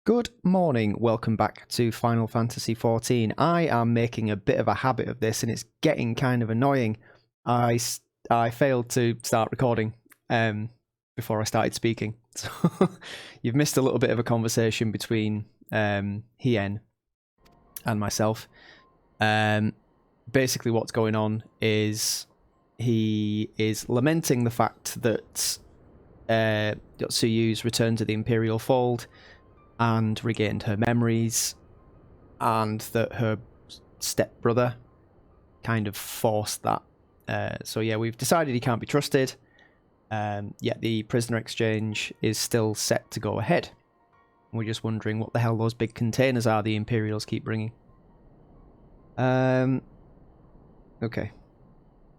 Good morning, welcome back to Final Fantasy XIV. I am making a bit of a habit of this and it's getting kind of annoying. I failed to start recording before I started speaking. So you've missed a little bit of a conversation between Hien and myself. Basically what's going on is he is lamenting the fact that Yotsuyu's returned to the Imperial fold and regained her memories, and that her stepbrother kind of forced that. So yeah, we've decided he can't be trusted, yet the prisoner exchange is still set to go ahead. We're just wondering what the hell those big containers are the Imperials keep bringing. Okay.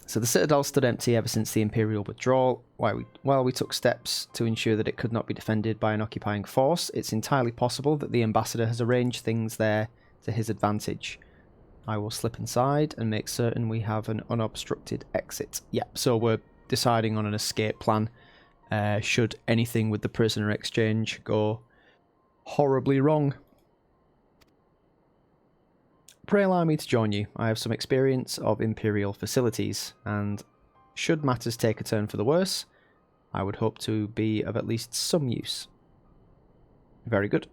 So the Citadel stood empty ever since the Imperial withdrawal. While we took steps to ensure that it could not be defended by an occupying force, it's entirely possible that the Ambassador has arranged things there to his advantage. I will slip inside and make certain we have an unobstructed exit. Yep, so we're deciding on an escape plan, should anything with the prisoner exchange go horribly wrong. Pray allow me to join you. I have some experience of Imperial facilities, and should matters take a turn for the worse, I would hope to be of at least some use. Very good.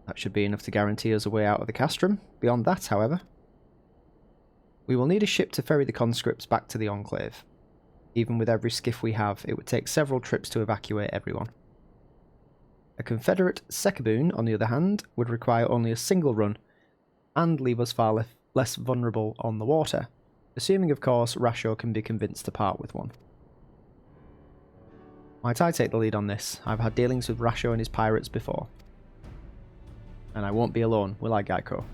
That should be enough to guarantee us a way out of the castrum. Beyond that, however, we will need a ship to ferry the conscripts back to the Enclave. Even with every skiff we have, it would take several trips to evacuate everyone. A Confederate Sekaboon, on the other hand, would require only a single run, and leave us far less vulnerable on the water, assuming of course Rasho can be convinced to part with one. Might I take the lead on this? I've had dealings with Rasho and his pirates before. And I won't be alone, will I, Geico?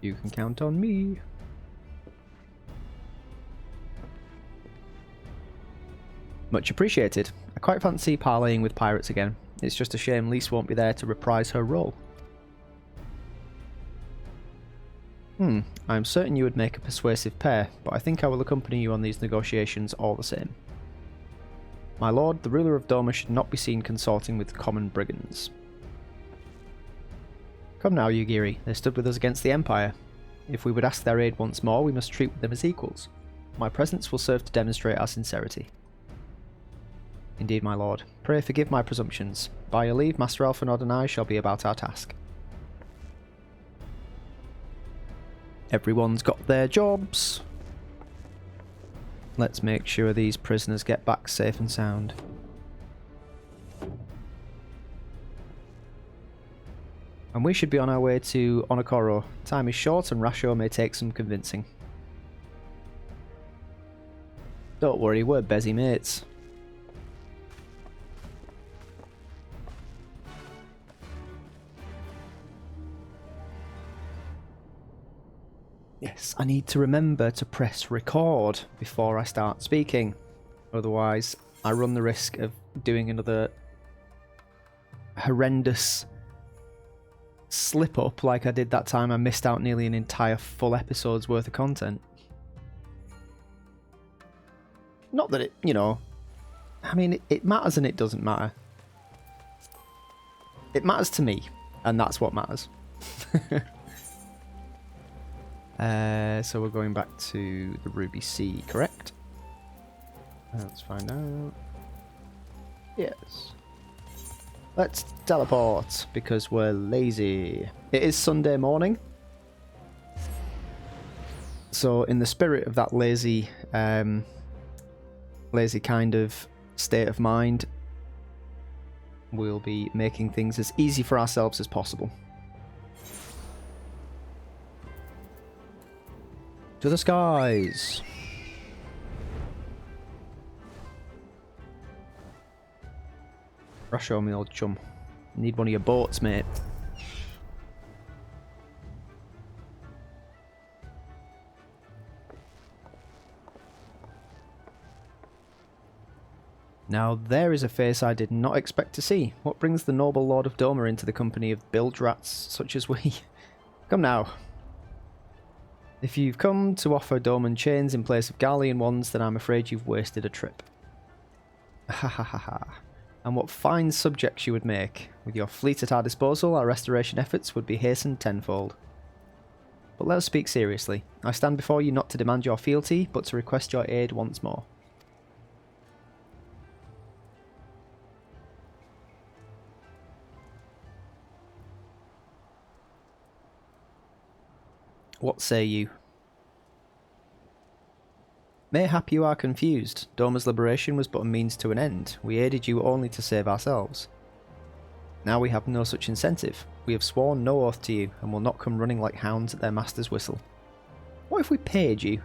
You can count on me. Much appreciated. I quite fancy parleying with pirates again. It's just a shame Lise won't be there to reprise her role. I'm certain you would make a persuasive pair, but I think I will accompany you on these negotiations all the same. My lord, the ruler of Doma should not be seen consorting with common brigands. Come now, Yugiri, they stood with us against the Empire. If we would ask their aid once more, we must treat them as equals. My presence will serve to demonstrate our sincerity. Indeed, my lord. Pray forgive my presumptions. By your leave, Master Alphanod and I shall be about our task. Everyone's got their jobs. Let's make sure these prisoners get back safe and sound. And we should be on our way to Onokoro. Time is short and Rasho may take some convincing. Don't worry, we're busy mates. Yes, I need to remember to press record before I start speaking. Otherwise, I run the risk of doing another horrendous slip up like I did that time I missed out nearly an entire full episode's worth of content. Not that it, you know, I mean, it matters and it doesn't matter. It matters to me, and that's what matters. So we're going back to the Ruby Sea, correct? Let's find out. Yes. Let's teleport, because we're lazy. It is Sunday morning. So in the spirit of that lazy kind of state of mind, we'll be making things as easy for ourselves as possible. To the skies! Rasho, me old chum. Need one of your boats, mate. Now there is a face I did not expect to see. What brings the noble Lord of Doma into the company of bilge rats such as we? Come now. If you've come to offer Doman chains in place of Garlean ones, then I'm afraid you've wasted a trip. Ha ha ha ha. And what fine subjects you would make. With your fleet at our disposal, our restoration efforts would be hastened tenfold. But let us speak seriously. I stand before you not to demand your fealty, but to request your aid once more. What say you? Mayhap you are confused. Doma's liberation was but a means to an end. We aided you only to save ourselves. Now we have no such incentive. We have sworn no oath to you, and will not come running like hounds at their master's whistle. What if we paid you?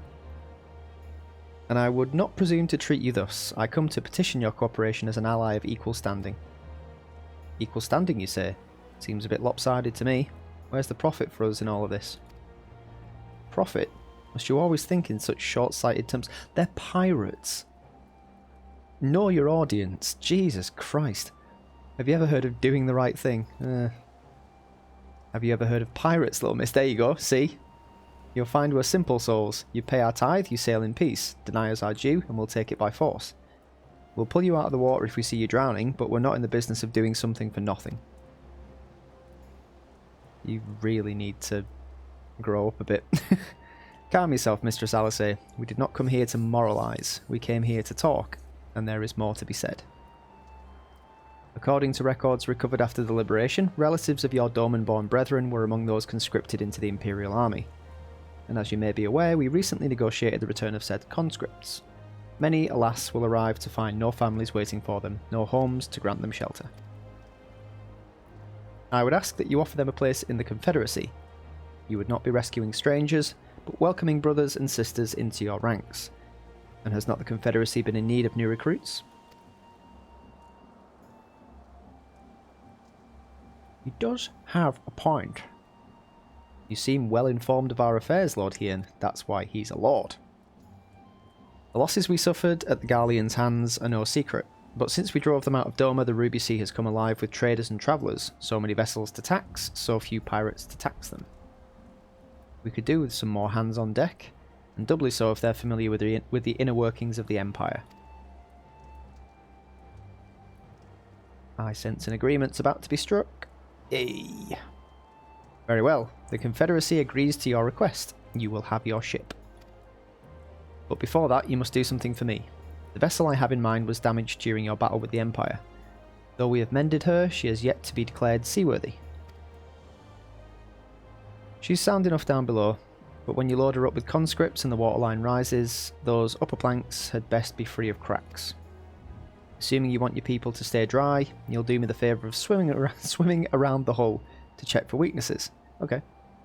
And I would not presume to treat you thus. I come to petition your cooperation as an ally of equal standing. Equal standing, you say? Seems a bit lopsided to me. Where's the profit for us in all of this? Profit? Must you always think in such short-sighted terms? They're pirates. Know your audience. Jesus Christ. Have you ever heard of doing the right thing? Have you ever heard of pirates, little miss? There you go, see? You'll find we're simple souls. You pay our tithe, you sail in peace. Deny us our due, and we'll take it by force. We'll pull you out of the water if we see you drowning, but we're not in the business of doing something for nothing. You really need to grow up a bit. Calm yourself, Mistress Asahi. We did not come here to moralise. We came here to talk, and there is more to be said. According to records recovered after the liberation, relatives of your Doman-born brethren were among those conscripted into the Imperial army. And as you may be aware, we recently negotiated the return of said conscripts. Many, alas, will arrive to find no families waiting for them, no homes to grant them shelter. I would ask that you offer them a place in the Confederacy. You would not be rescuing strangers, but welcoming brothers and sisters into your ranks. And has not the Confederacy been in need of new recruits? He does have a point. You seem well informed of our affairs, Lord Hien. That's why he's a lord. The losses we suffered at the Garleans' hands are no secret, but since we drove them out of Doma, the Ruby Sea has come alive with traders and travellers. So many vessels to tax, so few pirates to tax them. We could do with some more hands on deck, and doubly so if they're familiar with the inner workings of the Empire. I sense an agreement's about to be struck. Yay. Very well. The Confederacy agrees to your request. You will have your ship. But before that, you must do something for me. The vessel I have in mind was damaged during your battle with the Empire. Though we have mended her, she has yet to be declared seaworthy. She's sound enough down below, but when you load her up with conscripts and the waterline rises, those upper planks had best be free of cracks. Assuming you want your people to stay dry, you'll do me the favour of swimming around the hull to check for weaknesses. Okay.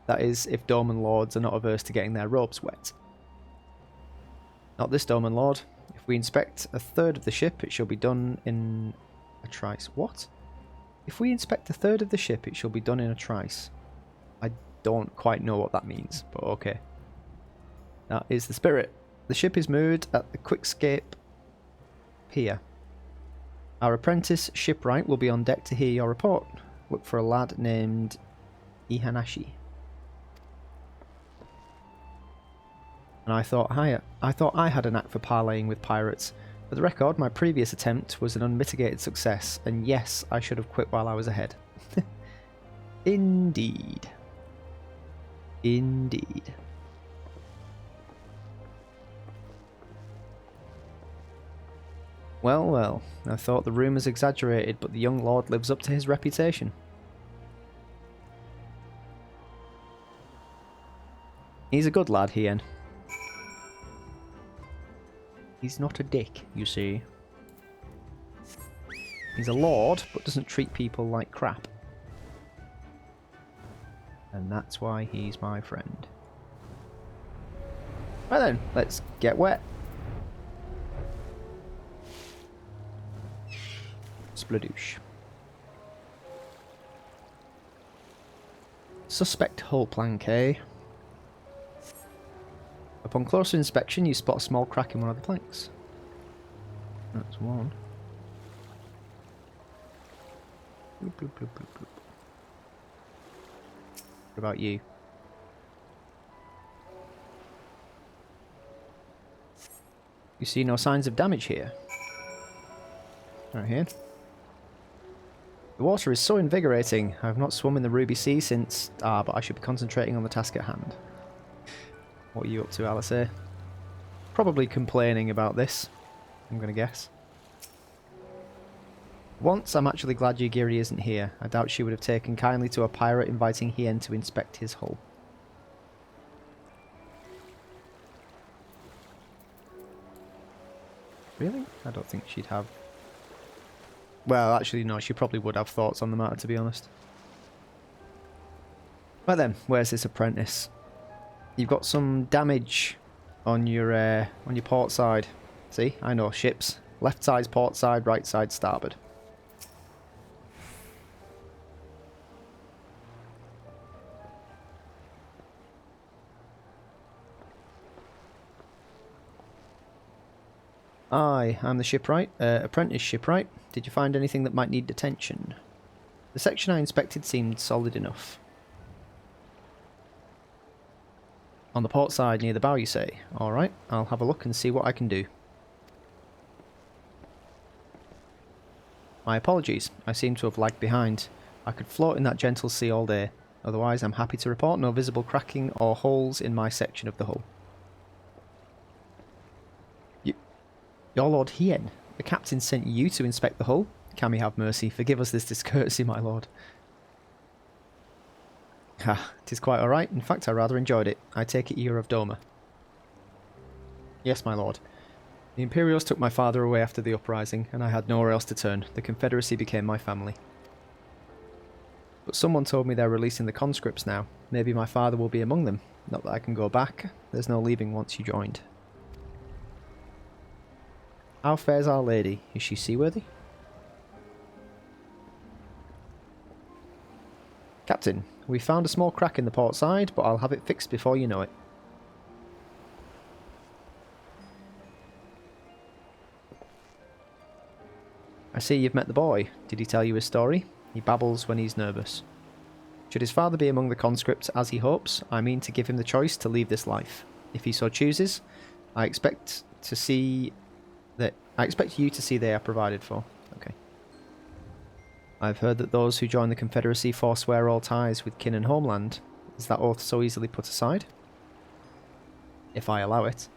That is, if Doman Lords are not averse to getting their robes wet. Not this Doman Lord. If we inspect a third of the ship, it shall be done in a trice. What? If we inspect a third of the ship, it shall be done in a trice. I don't quite know what that means, but okay. That is the spirit. The ship is moored at the Quickscape Pier. Our apprentice, Shipwright, will be on deck to hear your report. Look for a lad named Ihanashi. And I thought I had a knack for parleying with pirates. For the record, my previous attempt was an unmitigated success, and yes, I should have quit while I was ahead. Indeed. Indeed. Well, well, I thought the rumours exaggerated, but the young lord lives up to his reputation. He's a good lad, Hien. He's not a dick, you see. He's a lord, but doesn't treat people like crap. And that's why he's my friend. Right then, let's get wet. Spladoosh. Suspect hull plank, eh? Upon closer inspection, you spot a small crack in one of the planks. That's one. Bloop, bloop, bloop, bloop, bloop. What about you? You see no signs of damage here. Right here. The water is so invigorating. I have not swum in the Ruby Sea since... but I should be concentrating on the task at hand. What are you up to, Alice? Probably complaining about this, I'm going to guess. Once, I'm actually glad Yugiri isn't here. I doubt she would have taken kindly to a pirate inviting Hien to inspect his hull. Really? I don't think she'd have... Well, actually, no, she probably would have thoughts on the matter, to be honest. Right then, where's this apprentice? You've got some damage on your port side. See, I know, ships. Left side's port side, right side starboard. Aye, I'm the shipwright, apprentice shipwright. Did you find anything that might need attention? The section I inspected seemed solid enough. On the port side near the bow, you say? Alright, I'll have a look and see what I can do. My apologies, I seem to have lagged behind. I could float in that gentle sea all day. Otherwise, I'm happy to report no visible cracking or holes in my section of the hull. Your Lord Hien, the captain sent you to inspect the hull? Can we have mercy? Forgive us this discourtesy, my lord. Ah, 'tis quite alright. In fact, I rather enjoyed it. I take it you're of Doma. Yes, my lord. The Imperials took my father away after the uprising, and I had nowhere else to turn. The Confederacy became my family. But someone told me they're releasing the conscripts now. Maybe my father will be among them. Not that I can go back. There's no leaving once you joined. How fares our lady? Is she seaworthy? Captain, we found a small crack in the port side, but I'll have it fixed before you know it. I see you've met the boy. Did he tell you his story? He babbles when he's nervous. Should his father be among the conscripts as he hopes, I mean to give him the choice to leave this life. If he so chooses, I expect you to see they are provided for. Okay. I've heard that those who join the Confederacy forswear all ties with kin and homeland. Is that oath so easily put aside? If I allow it.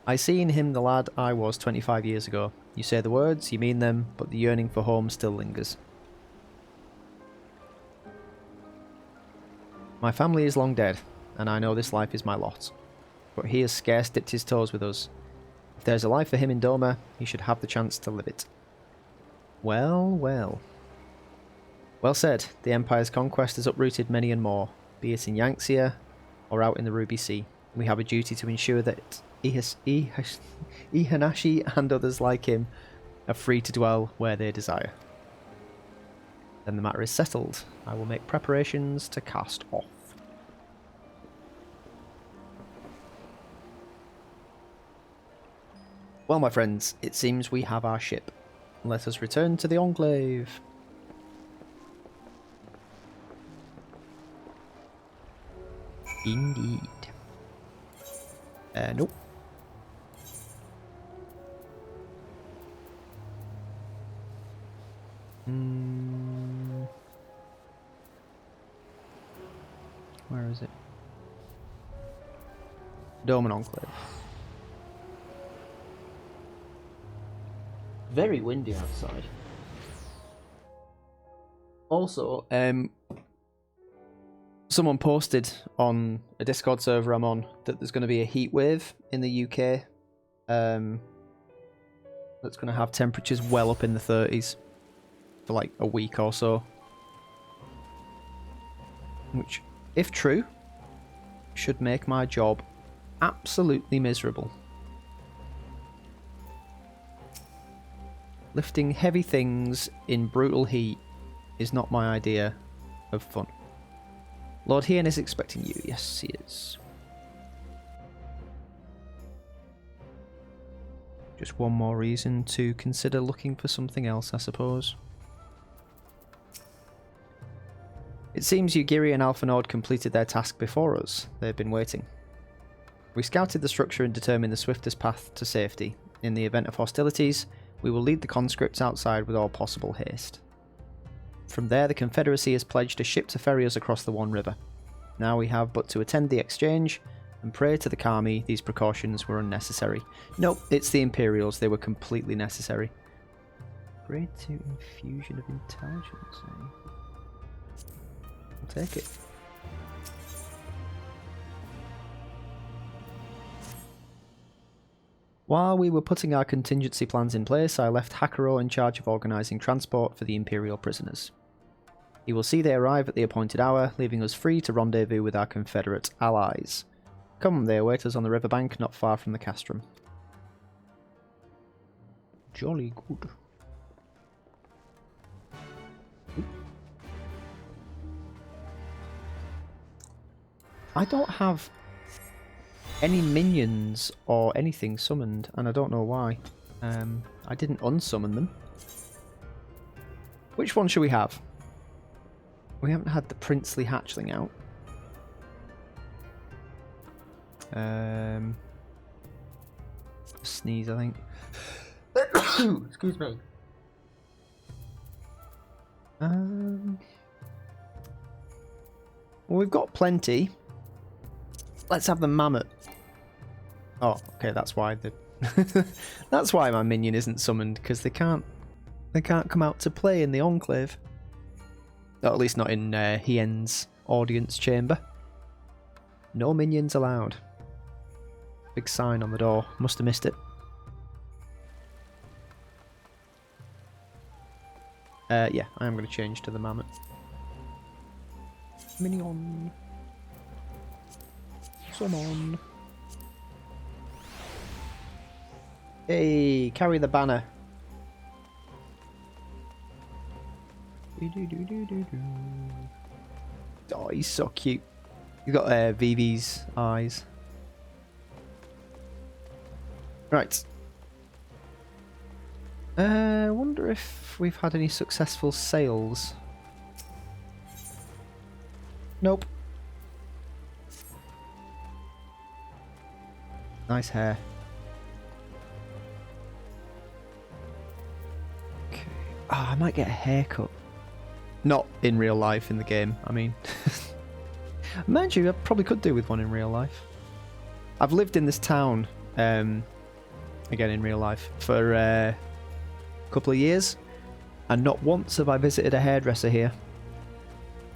I see in him the lad I was 25 years ago. You say the words, you mean them, but the yearning for home still lingers. My family is long dead, and I know this life is my lot. But he has scarce dipped his toes with us. If there's a life for him in Doma, he should have the chance to live it. Well, well. Well said. The Empire's conquest has uprooted many and more, be it in Yangtze or out in the Ruby Sea. We have a duty to ensure that Ihanashi and others like him are free to dwell where they desire. Then the matter is settled. I will make preparations to cast off. Well, my friends, it seems we have our ship. Let us return to the Enclave. Indeed. Nope. Where is it? Doma Enclave. Very windy outside. Also, someone posted on a Discord server I'm on that there's going to be a heat wave in the UK. That's going to have temperatures well up in the 30s for like a week or so. Which, if true, should make my job absolutely miserable. Lifting heavy things in brutal heat is not my idea of fun. Lord Hien is expecting you. Yes, he is. Just one more reason to consider looking for something else, I suppose. It seems Yugiri and Alpha Nord completed their task before us. They've been waiting. We scouted the structure and determined the swiftest path to safety. In the event of hostilities, we will lead the conscripts outside with all possible haste. From there, the Confederacy has pledged a ship to ferry us across the One River. Now we have but to attend the exchange and pray to the Kami these precautions were unnecessary. Nope, it's the Imperials. They were completely necessary. Grade 2 infusion of intelligence, eh? I'll take it. While we were putting our contingency plans in place, I left Hakuro in charge of organising transport for the Imperial prisoners. He will see they arrive at the appointed hour, leaving us free to rendezvous with our Confederate allies. Come, they await us on the riverbank not far from the castrum. Jolly good. I don't have any minions or anything summoned, and I don't know why. I didn't unsummon them. Which one should we have? We haven't had the princely hatchling out. Sneeze, I think. Excuse me. Well, we've got plenty. Let's have the mammoth. Oh, okay, that's why the that's why my minion isn't summoned, because they can't come out to play in the Enclave. Or at least not in Hien's audience chamber. No minions allowed. Big sign on the door. Must have missed it. Yeah, I am going to change to the mammoth. Minion. Summon. Hey, carry the banner. Oh, he's so cute. He's got Vivi's eyes. Right. I wonder if we've had any successful sales. Nope. Nice hair. Okay. Ah, I might get a haircut. Not in real life, in the game, I mean. Mind you, I probably could do with one in real life. I've lived in this town, again in real life, for a couple of years, and not once have I visited a hairdresser here.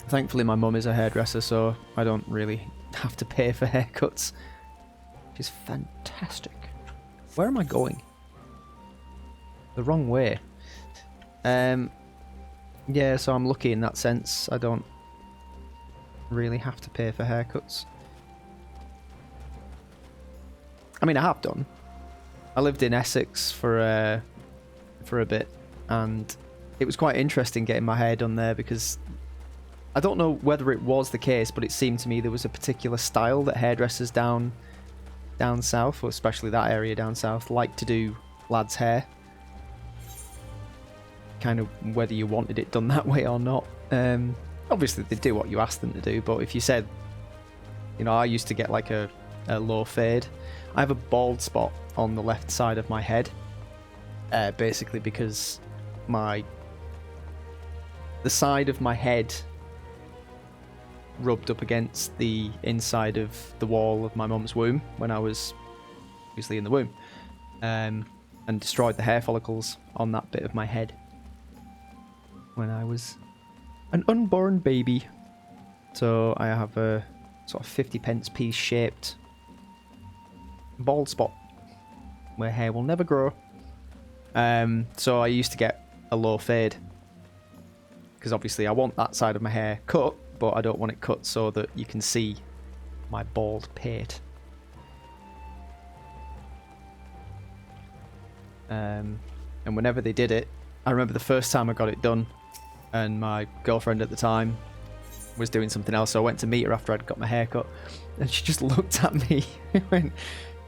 Thankfully my mum is a hairdresser, so I don't really have to pay for haircuts. Which is fantastic. Where am I going? The wrong way. Yeah, so I'm lucky in that sense. I don't really have to pay for haircuts. I mean, I have done. I lived in Essex for a bit, and it was quite interesting getting my hair done there, because I don't know whether it was the case, but it seemed to me there was a particular style that hairdressers down south, or especially that area down south, like to do lads' hair. Kind of whether you wanted it done that way or not. Obviously they do what you ask them to do, but if you said, you know, I used to get like a low fade. I have a bald spot on the left side of my head, basically because the side of my head rubbed up against the inside of the wall of my mum's womb when I was obviously in the womb, and destroyed the hair follicles on that bit of my head when I was an unborn baby. So I have a sort of 50p piece shaped bald spot where hair will never grow. So I used to get a low fade, because obviously I want that side of my hair cut, but I don't want it cut so that you can see my bald pate. And whenever they did it, I remember the first time I got it done, and my girlfriend at the time was doing something else, so I went to meet her after I'd got my hair cut, and she just looked at me and went,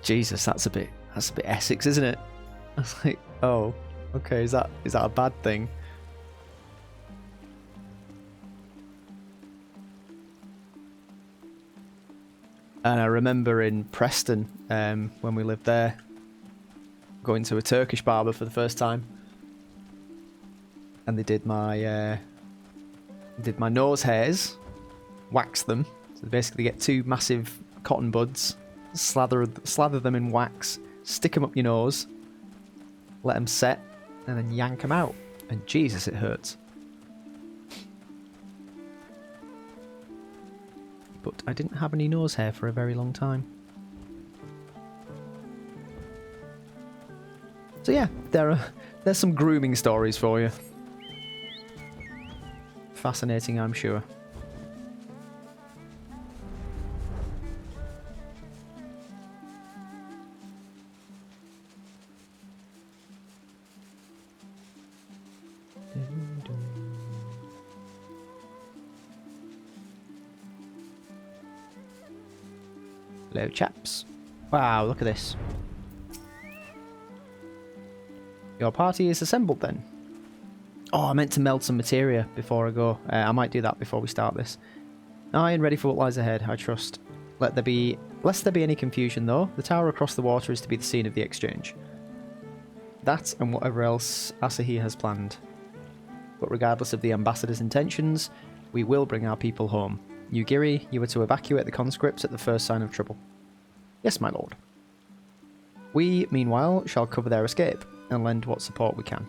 Jesus, that's a bit Essex, isn't it? I was like, oh, okay, is that a bad thing? And I remember in Preston, when we lived there, going to a Turkish barber for the first time, and they did my Did my nose hairs, wax them. So basically get two massive cotton buds, slather them in wax, stick them up your nose, let them set, and then yank them out. And Jesus, it hurts. But I didn't have any nose hair for a very long time. So yeah, there's some grooming stories for you. Fascinating, I'm sure. Hello, chaps. Wow, look at this. Your party is assembled then. Oh, I meant to meld some materia before I go. I might do that before we start this. Aye, and ready for what lies ahead, I trust. Lest there be any confusion though, the tower across the water is to be the scene of the exchange. That and whatever else Asahi has planned. But regardless of the ambassador's intentions, we will bring our people home. Yugiri, you are to evacuate the conscripts at the first sign of trouble. Yes, my lord. We, meanwhile, shall cover their escape and lend what support we can.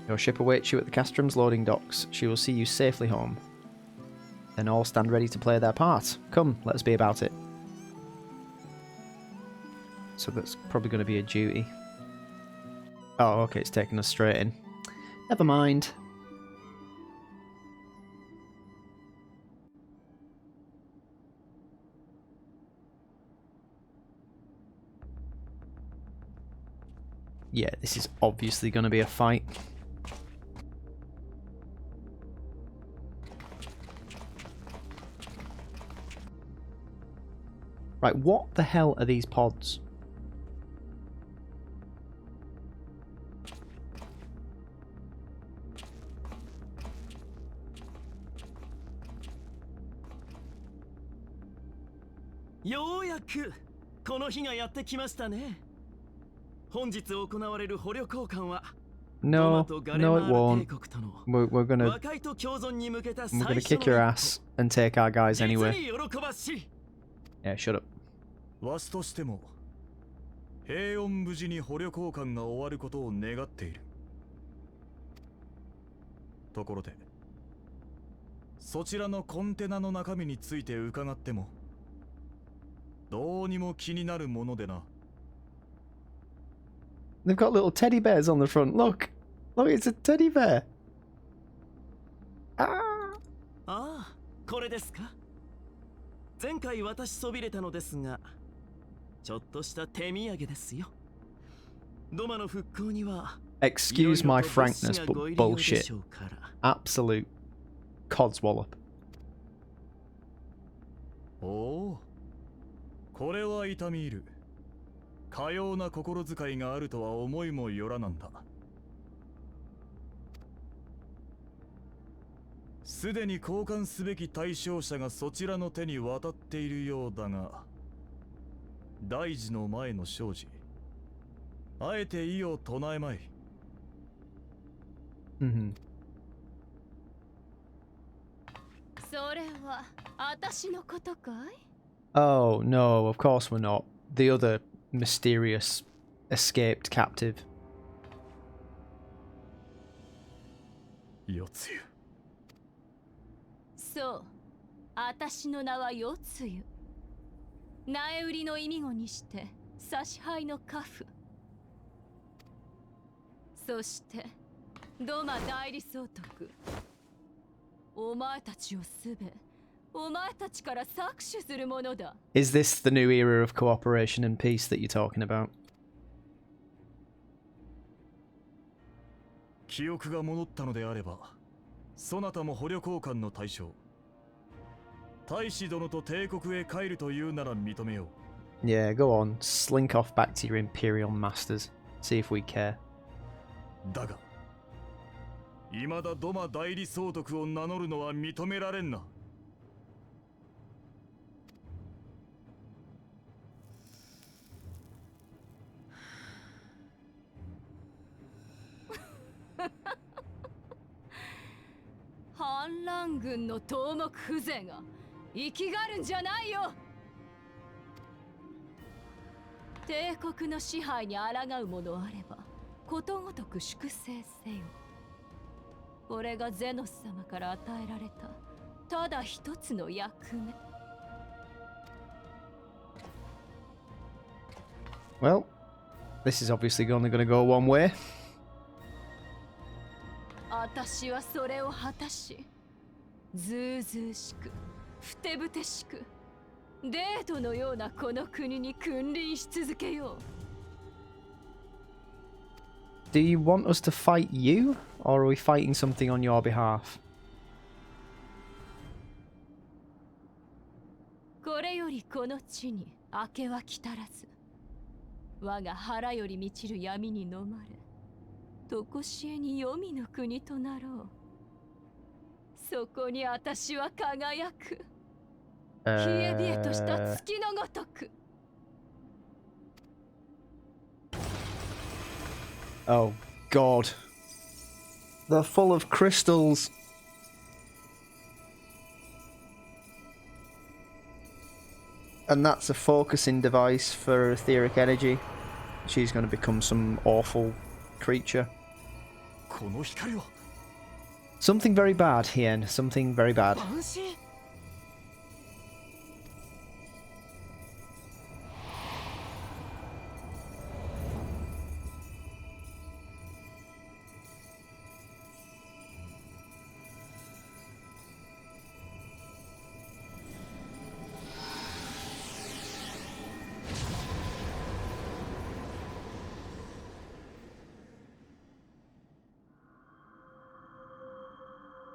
Your ship awaits you at the Castrum's loading docks. She will see you safely home. Then all stand ready to play their part. Come, let us be about it. So that's probably going to be a duty. Oh, okay, it's taking us straight in. Never mind. Yeah, this is obviously going to be a fight. Right, what the hell are these pods? No, no, it won't. We're gonna kick your ass and take our guys anyway. Yeah, shut up. わしとしても平穏無事に捕虜交換が終わることを願っている。ところで、そちらのコンテナの中身について伺ってもどうにも気になるものでな。They've got little teddy bears on the front. Look, look, it's a teddy bear. Ah. ああ、これですか。前回私そびれたのですが、ちょっとした手土産ですよ。ドマの復興には Excuse my frankness, but bullshit. Absolute codswallop. おお、これは痛み入る。かような心遣いがあるとは思いもよらなんだ。すでに交換すべき対象者がそちらの手に渡っているようだが、大事の前の生じ、あえて意を唱えまい。それは私のことかい? Oh no, of course we're not. The other mysterious escaped captive. よつゆ。そう、私の名はよつゆ。苗売りの意味語にして差し配のカフ。そしてドマ代理総督。お前たちをすべ、お前たちから搾取するものだ。Is this the new era of cooperation and peace that you're talking about? 記憶が戻ったのであれば、そなたも捕虜交換の対象。大使殿と帝国へ帰るというなら認めよう。Yeah, go on. Slink off back to your Imperial masters. See if we care. だが、未だドマ代理総督を名乗るのは認められんな。反乱軍の頭目風情が生きがるんじゃないよ。帝国の支配に抗うものあればことごとく粛清せよ。これがゼノス様から与えられたただ一つの役目。Well, this is obviously only going to go one way. 私はそれを果たし、ずうずうしく、ふてぶてしく、デートのようなこの国に君臨し続けよう。Do you want us to fight you, or are we fighting something on your behalf? これよりこの地に明けは来たらず、我が腹より満ちる闇に飲まれ、とこしえに黄泉の国となろう。そこに私は輝く。冷え冷えとした月のごとく。Oh God. They're full of crystals. And that's a focusing device for etheric energy. She's going to become some awful creature. この光は Something very bad, Hien. Something very bad. 安心。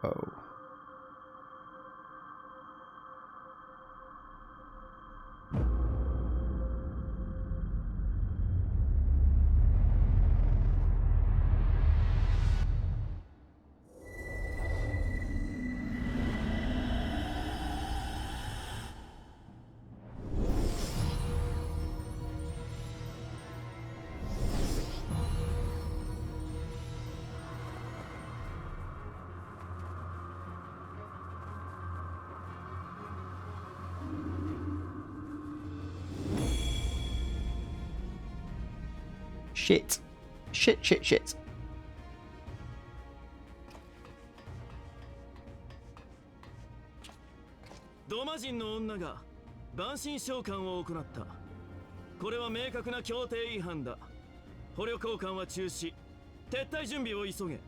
Oh. Shit. Shit, shit, shit. ドマ人の女が蛮身召喚を行った。これは明確な協定違反だ。捕虜交換は中止。撤退準備を急げ。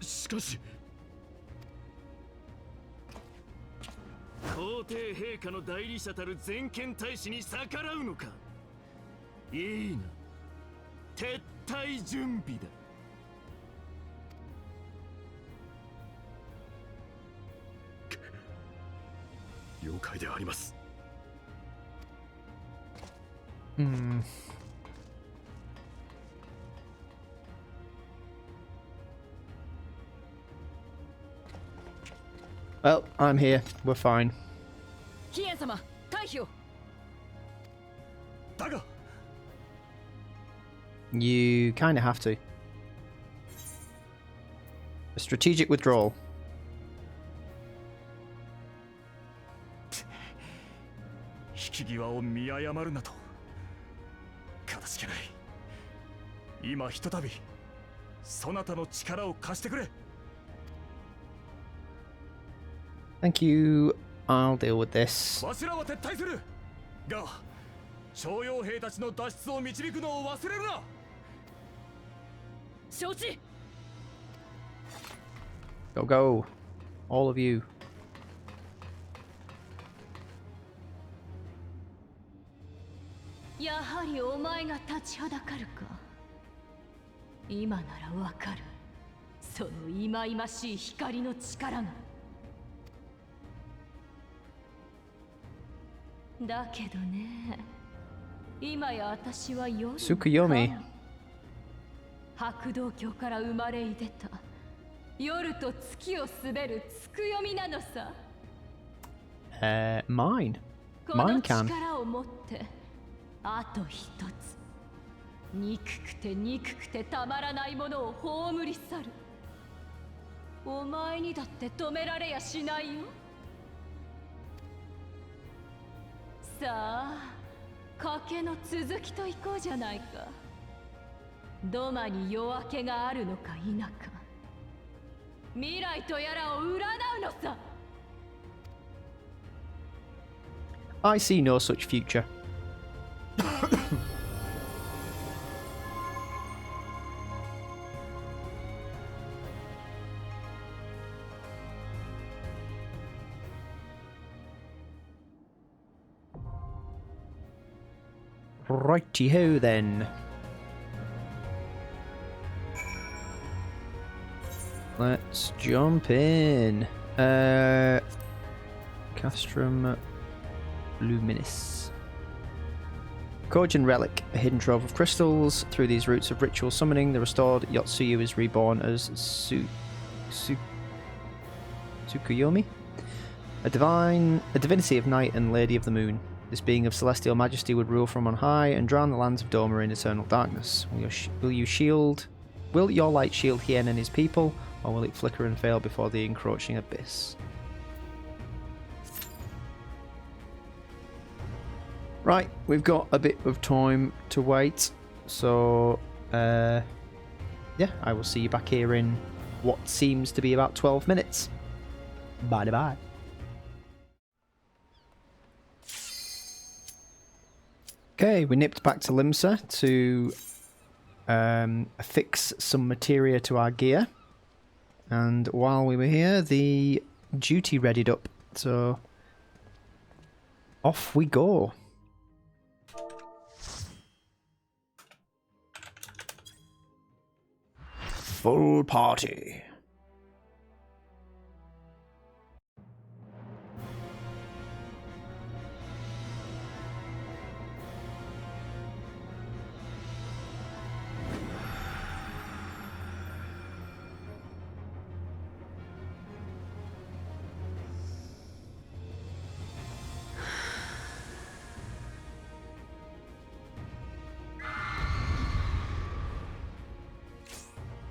しかし皇帝陛下の代理者たる全権大使に逆らうのか。いいな、撤退準備だ。了解であります。Well, I'm here. We're fine. ヒエン様、退避を。だが You kind of have to. A strategic withdrawal. 引き際を見誤るなと。かたじけない。今ひとたびそなたの力を貸してくれ。Thank you. I'll deal with this. わしらは撤退するが、徴用兵たちの脱出を導くのを忘れるな。承知。 Go, go. All of you. やはりお前が立ちはだかるか。今ならわかる。その忌々しい光の力が。だけどね、今や私は夜のTsukuyomi。白道教から生まれいでた夜と月を滑るつくよみなのさ。Mine. この Mine can. 力を持ってあと一つ憎くて憎くてたまらないものを葬り去る。お前にだって止められやしないよ。さあ、賭けの続きといこうじゃないか。ドマに夜明けがあるのか否か、未来とやらを占うのさ。I see no such future. Righty-ho then. Let's jump in. Castrum Luminis. Kojin Relic, a hidden trove of crystals. Through these routes of ritual summoning, the restored Yotsuyu is reborn as Tsukuyomi, a divinity of night and lady of the moon. This being of celestial majesty would rule from on high and drown the lands of Doma in eternal darkness. Will your light shield Hien and his people, or will it flicker and fail before the encroaching abyss? Right, we've got a bit of time to wait, so yeah, I will see you back here in what seems to be about 12 minutes. Bye-bye. Okay, we nipped back to Limsa to affix some materia to our gear, and while we were here, the duty readied up, so off we go. Full party.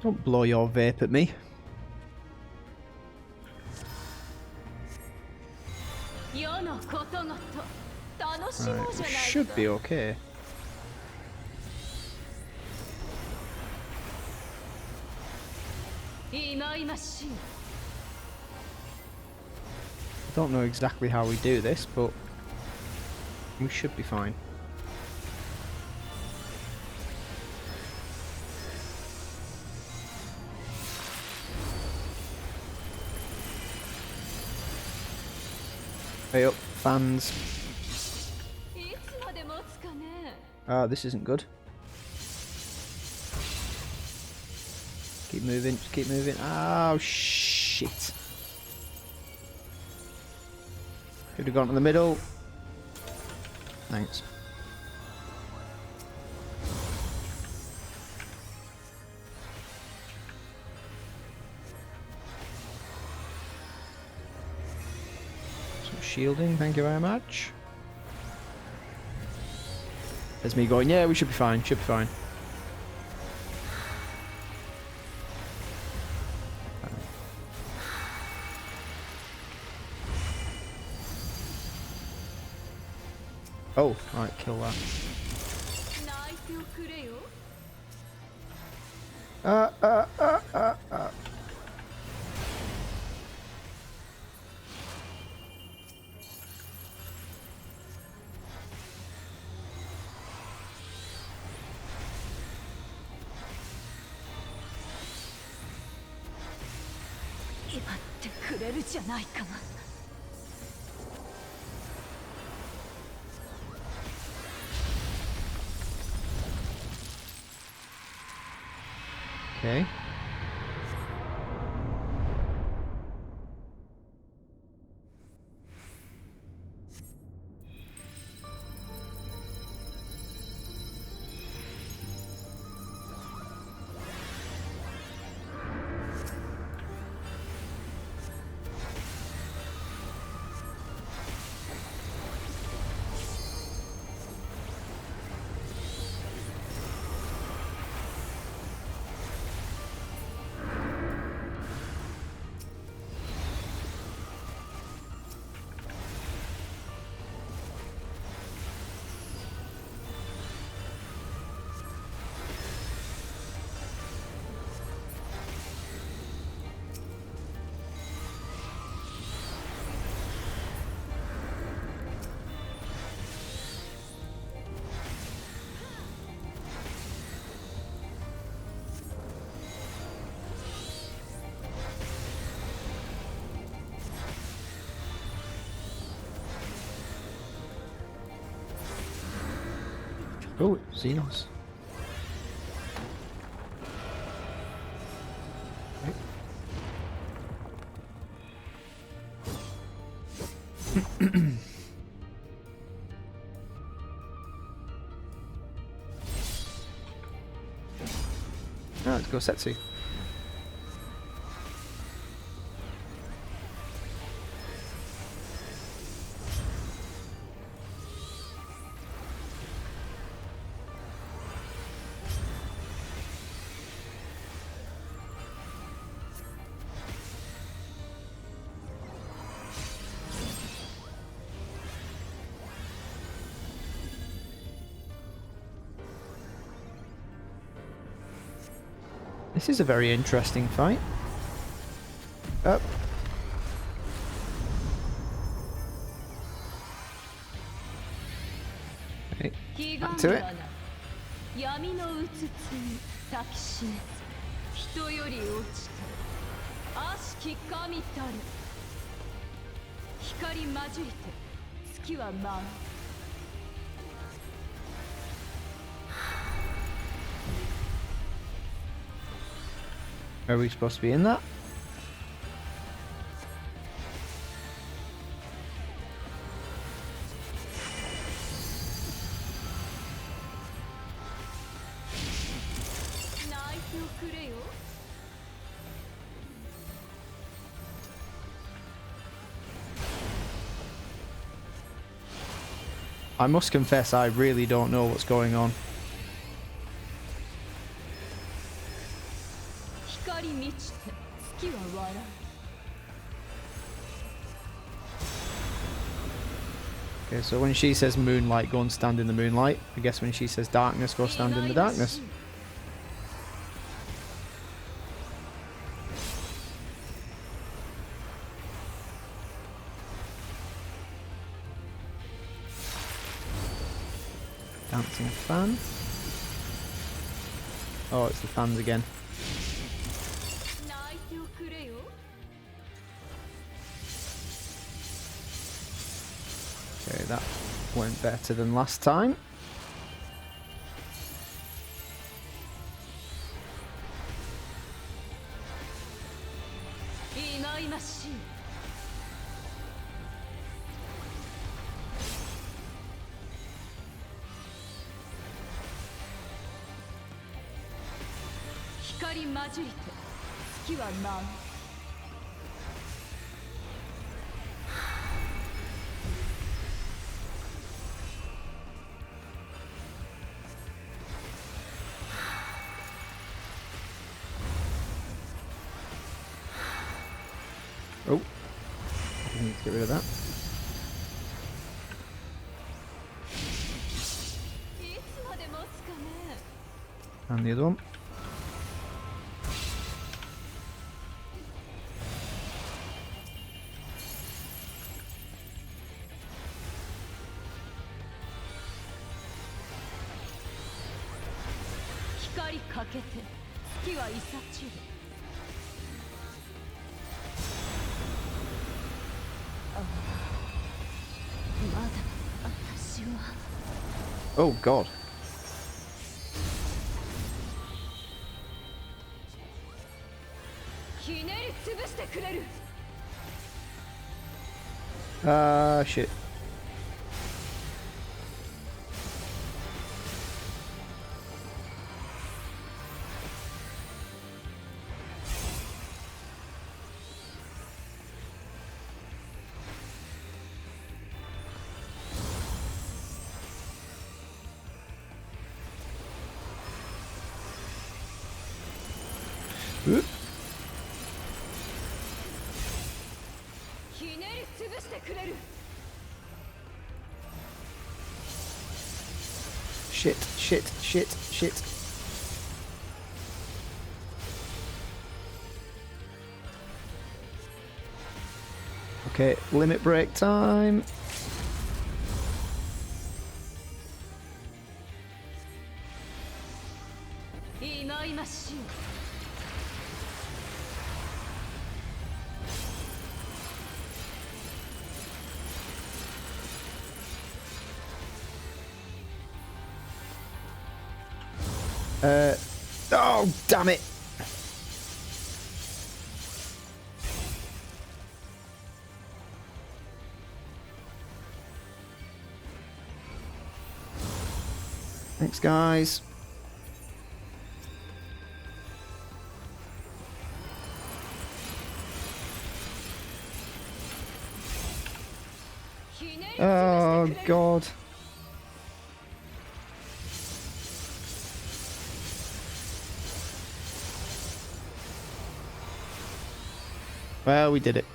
Don't blow your vape at me. Right, we should be okay. I don't know exactly how we do this, but we should be fine. Hey up, fans. This isn't good. Keep moving, just keep moving. Oh, shit. Should have gone to the middle. Thanks. Some shielding, thank you very much. There's me going, yeah, we should be fine, should be fine. Oh, right, kill that. Okay. Oh, Xenos. Oh, it's Gosetsu. This is a very interesting fight. Up. Okay, back to it. 闇のうつつに咲き示す人より落ちた悪しき神たる光混じりて月は舞う Are we supposed to be in that? I must confess, I really don't know what's going on. Okay, so when she says moonlight, go and stand in the moonlight. I guess when she says darkness, go stand in the darkness. Dancing fan. Oh, it's the fans again. Okay, that went better than last time. Oh, I need to get rid of that. And the other one. Oh god. Shit. Oop. Shit, shit, shit, shit. Okay, limit break time. Oh, damn it! Thanks, guys. Oh, God. Well, we did it.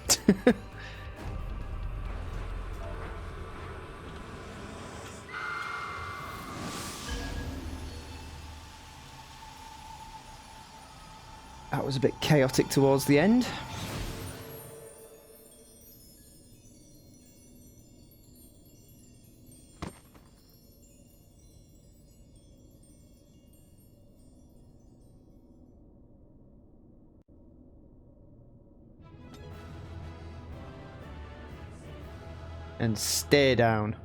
That was a bit chaotic towards the end. And stay down.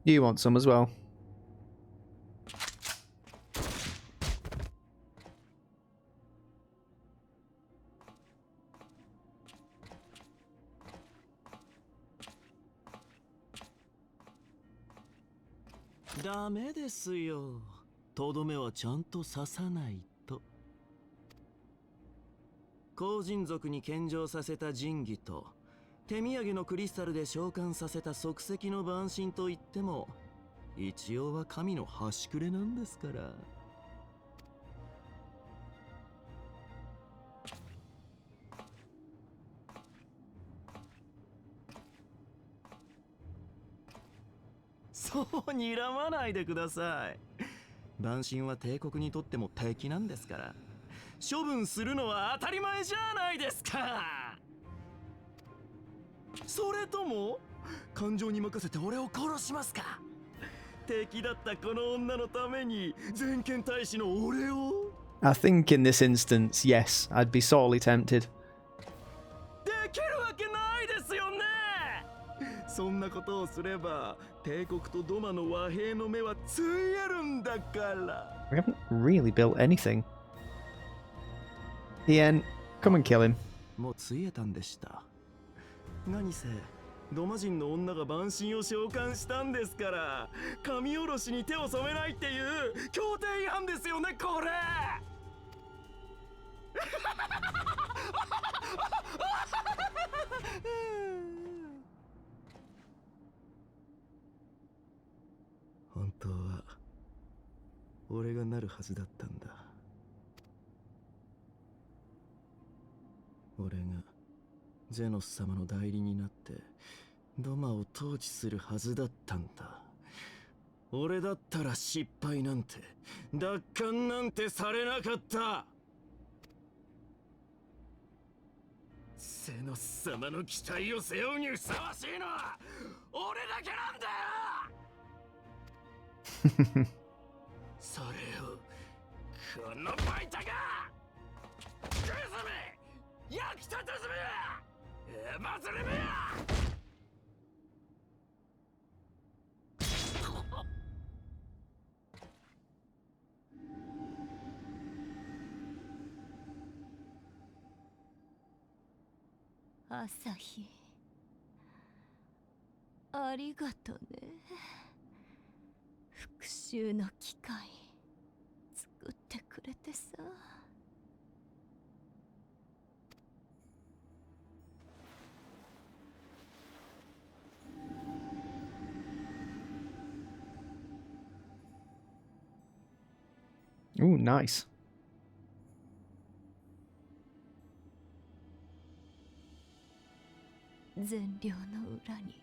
You want some as well?ダメですよ。とどめはちゃんと刺さないと。後人族に献上させた神器と手土産のクリスタルで召喚させた即席の万神といっても一応は神の端くれなんですから。そう睨まないでください。万神は帝国にとっても敵なんですから、処分するのは当たり前じゃないですか。それとも感情に任せて俺を殺しますか。敵だったこの女のために全権大使の俺を。 I think in this instance, yes, I'd be sorely tempted. できるわけないですよね。そんなことをすれば帝国とドマの和平の目はついえるんだから。 We haven't really built anything. Ian, come and kill him. もうついえたんでした。何せドマ人の女が万神を召喚したんですから、神おろしに手を染めないっていう協定違反ですよね、これ。本当は俺がなるはずだったんだ。俺がゼノス様の代理になってドマを統治するはずだったんだ。俺だったら失敗なんて奪還なんてされなかった。ゼノス様の期待を背負うにふさわしいのは俺だけなんだよ。それをこのバイタがグズメ焼きたてずめ祭りめや。朝日、ありがとね。復讐の機会作ってくれてさ。Ooh, nice. 善良の裏に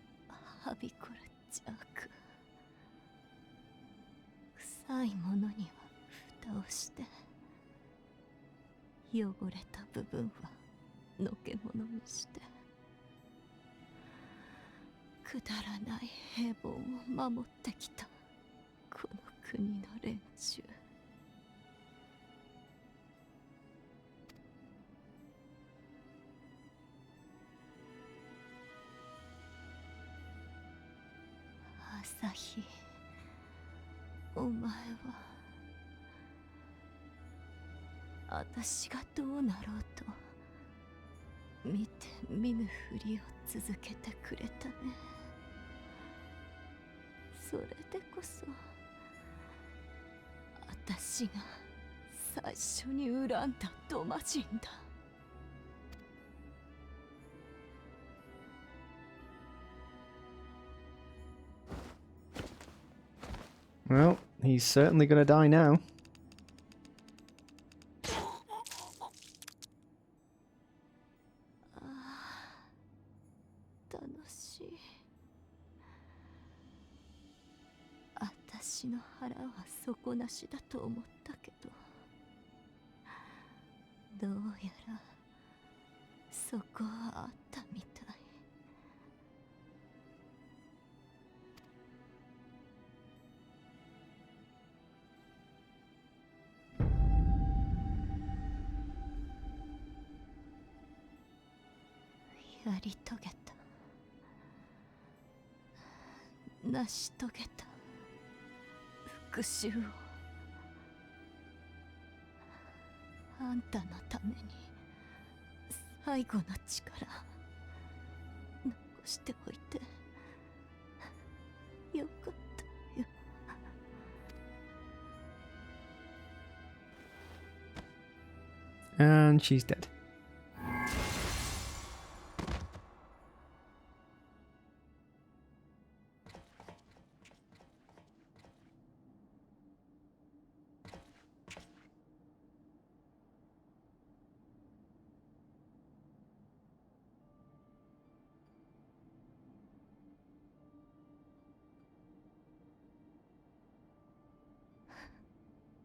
はびこる邪悪。臭いものには蓋をして、汚れた部分はのけものにして、くだらない平凡を守ってきたこの国の連中。朝日、お前は私がどうなろうと見て見ぬふりを続けてくれたね。それでこそ私が最初に恨んだドマ人だ。Well, he's certainly gonna die now. 楽しい。私の腹は底なしだと思ったけど、どうやらそこはあったみたい。やり遂げた。成し遂げた復讐を。あんたのために最後の力残しておいてよかったよ。And she's dead.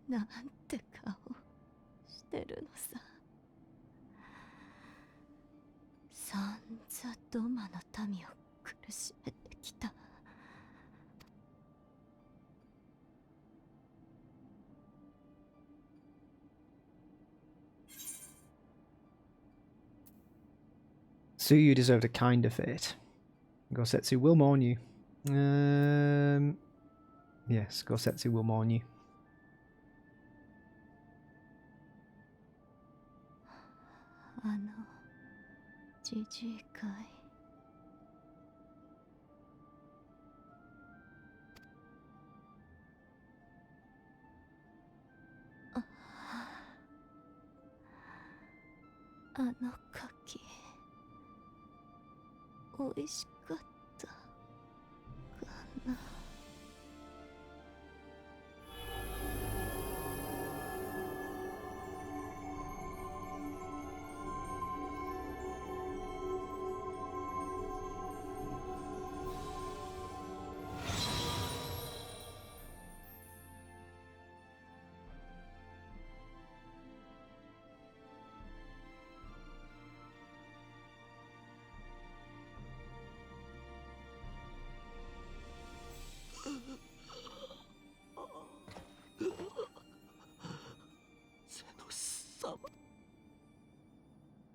なんて顔してるのさ。さんざドマの民を苦しめてきた。Tsuyu deserved a kinder fate. Gosetsu will mourn you. Yes, Gosetsu will mourn you. あのじじいかい。あの柿おいしかったかな。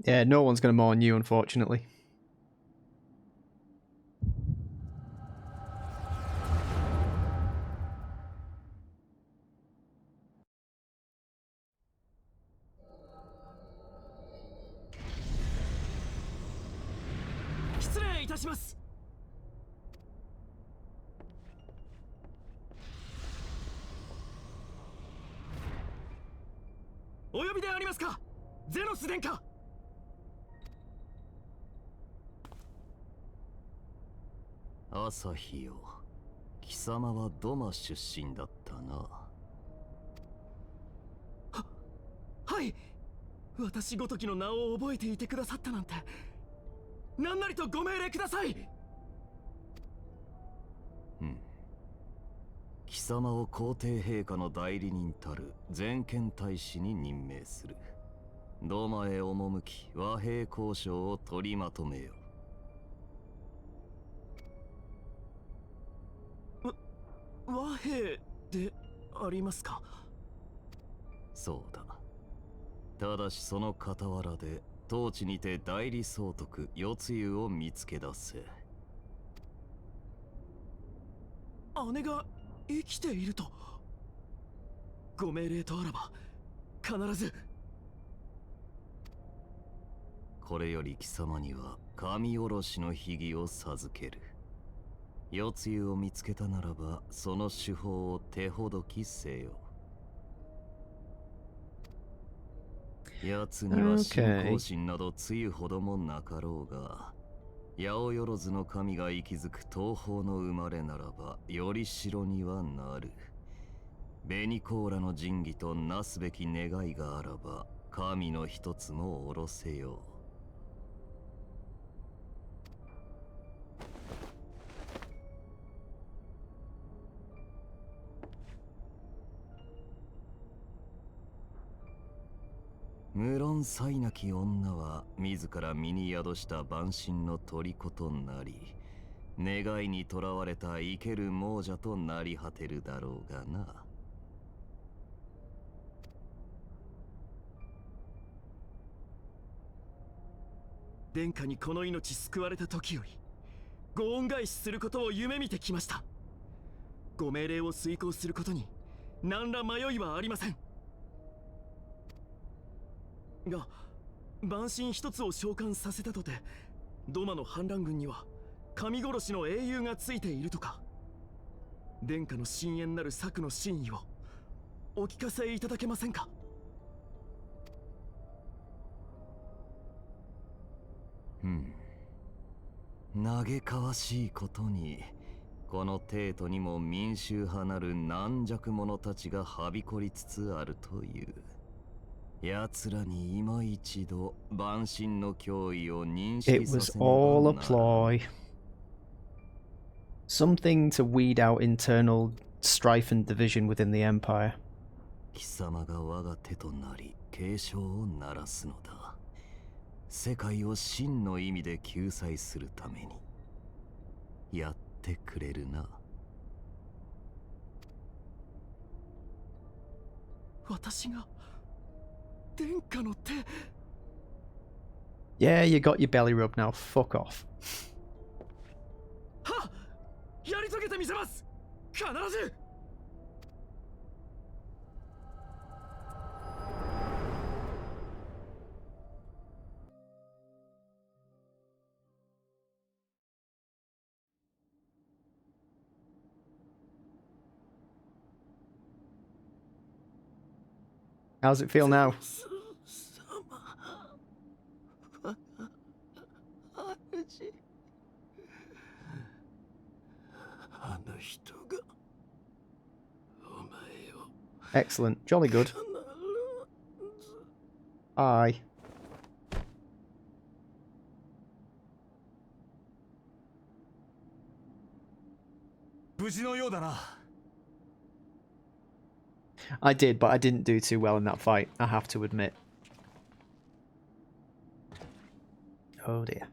Yeah, no one's going to mourn you, unfortunately. Asahi よ、貴様はドマ出身だったな。私ごときの名を覚えていてくださったなんて、何なりとご命令ください。貴様を皇帝陛下の代理人たる全権大使に任命する。ドマへ赴き和平交渉を取りまとめよ。和平でありますか？そうだ。ただしその傍らで当地にて代理総督Yotsuyuを見つけ出せ。姉が生きていると？ご命令とあらば必ず。これより貴様には神下ろしの秘技を授ける。Yotsuyuを見つけたならばその手法を手ほどきせよ。奴には信仰心などつゆほどもなかろうが、八百万の神が息づく東方の生まれならばより城にはなる。紅甲羅の神器となすべき願いがあらば神の一つも下ろせよう。無論才なき女は自ら身に宿した万神の虜となり、願いにとらわれた生ける亡者となり果てるだろうがな。殿下にこの命救われた時よりご恩返しすることを夢見てきました。ご命令を遂行することに何ら迷いはありませんが、万神一つを召喚させたとてドマの反乱軍には神殺しの英雄がついているとか。殿下の深遠なる策の真意をお聞かせいただけませんか？嘆かわしいことに、この帝都にも民衆派なる軟弱者たちがはびこりつつあるという。奴らに今一度万神の脅威を認識 It さ was せねば all a ならん。 ploy. Something to weed out internal strife and division within the Empire. 貴様が我が手となり警鐘を鳴らすのだ。世界を真の意味で救済するためにやってくれるな。私が殿下の手。 Yeah, you got your belly rub now. Fuck off. はっ、やり遂げてみせます。必ず。How's it feel now? あの人がお前を Excellent. Jolly good. Aye. I did, but I didn't do too well in that fight, I have to admit. Oh dear.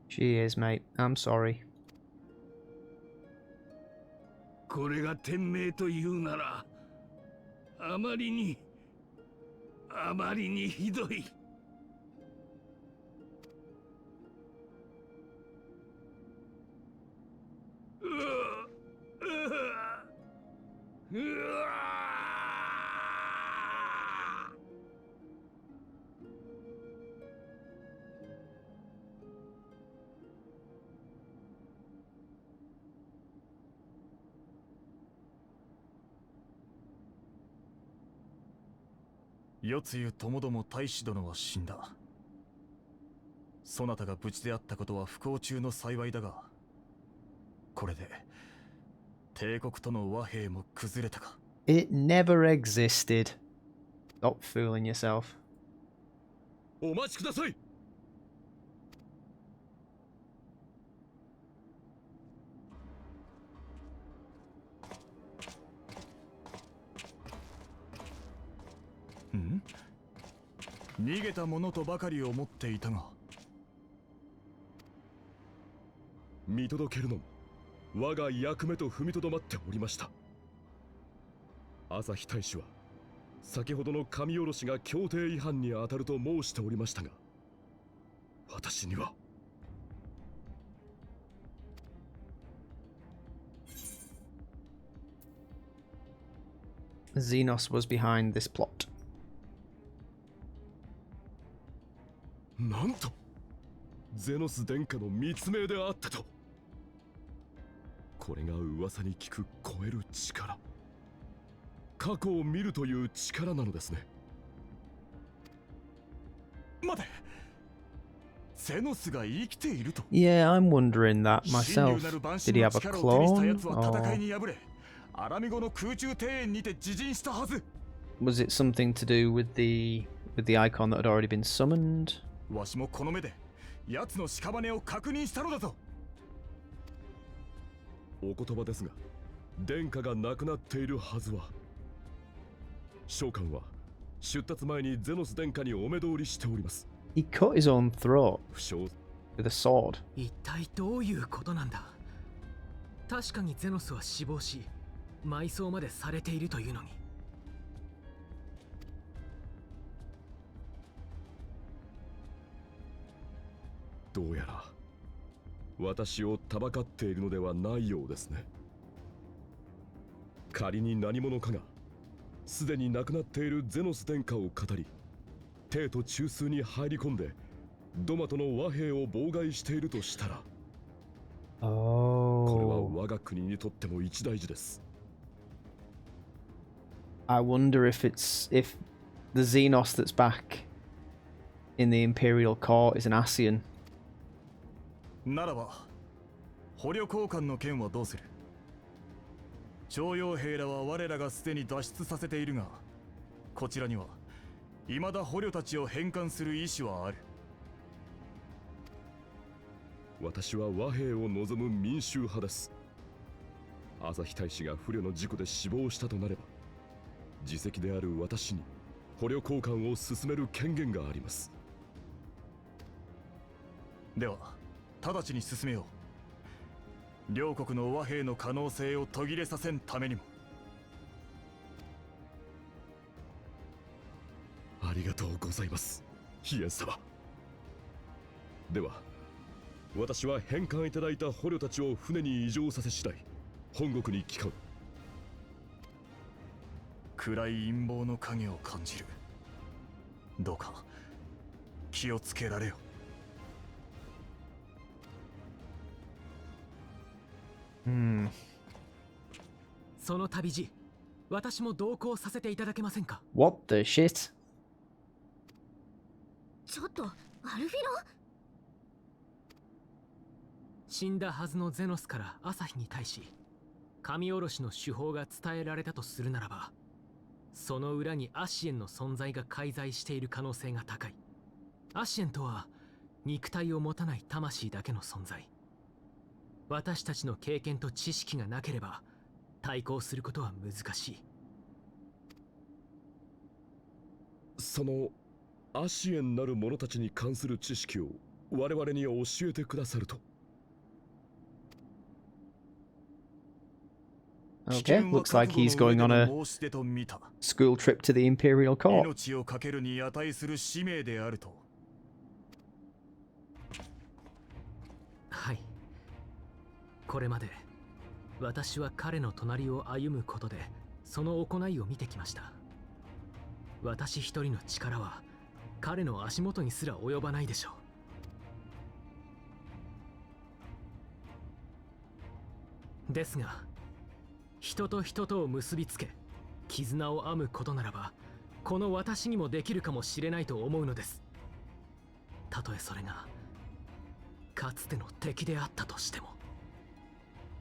She is, mate. I'm sorry. これが天命というなら、あまりにひどい。夜露ともども大使殿は死んだ。そなたが無事であったことは不幸中の幸いだが、これで帝国との和平も崩れたか。It never existed. Stop fooling yourself. お待ちください。ん？逃げた者とばかり思っていたが。見届けるのも我が役目と踏みとどまっておりました。朝日大使は先ほどの神下ろしが協定違反に当たると申しておりましたが、私にはXenos was behind this plot. なんとゼノス殿下の密命であったと。これが噂に聞く超える力、過去を見るという力なのですね。待て、ゼノスが生きていると。Yeah, I'm wondering that 真 myself. 竜なる万 Did 神 he の have a 力を手にした奴 clone? は戦 Or いに敗れ、アラミゴの空中庭園にて自陣したはず。 was it something to do with the icon that had already been summoned? わしもこの目で奴の屍を確認したのだぞ。お言葉ですが、殿下が亡くなっているはずは。召喚は出立前にゼノス殿下にお目通りしております。 He cut his own throat 不詳 with a sword. 一体どういうことなんだ。確かにゼノスは死亡し埋葬までされているというのに。どうやら私をたばかっているのではないようですね。仮に何者かがすでに亡くなっているゼノス殿下を語り、帝都中枢に入り込んでドマとの和平を妨害しているとしたら、これは Oh. 我が国にとっても一大事です。 I wonder if the Xenos that's back in the Imperial Court is an Asian. ならば捕虜交換の件はどうする？徴用兵らは我らがすでに脱出させているが、こちらには未だ捕虜たちを返還する意思はある。私は和平を望む民衆派です。朝日大使が不慮の事故で死亡したとなれば、自責である私に捕虜交換を進める権限があります。では直ちに進めよう。両国の和平の可能性を途切れさせんためにも。ありがとうございます、ヒエン様。では私は返還いただいた捕虜たちを船に移乗させ次第本国に帰還。暗い陰謀の影を感じる。どうか気をつけられよ。その旅路、私も同行させていただけませんか？ What the shit? ちょっとアルフィロ、死んだはずのゼノスから朝日に対し神下ろしの手法が伝えられたとするならば、その裏にアシエンの存在が介在している可能性が高い。アシエンとは肉体を持たない魂だけの存在。私たちの経験と知識がなければ対抗することは難しい。そのアシエンなる者たちに関する知識を我々に教えてくださると。 Okay, looks like he's going on a school trip to the Imperial Court. 命を懸けるに値する使命であると。はい。これまで私は彼の隣を歩むことでその行いを見てきました。私一人の力は彼の足元にすら及ばないでしょう。ですが人と人とを結びつけ絆を編むことならばこの私にもできるかもしれないと思うのです。たとえそれがかつての敵であったとしても。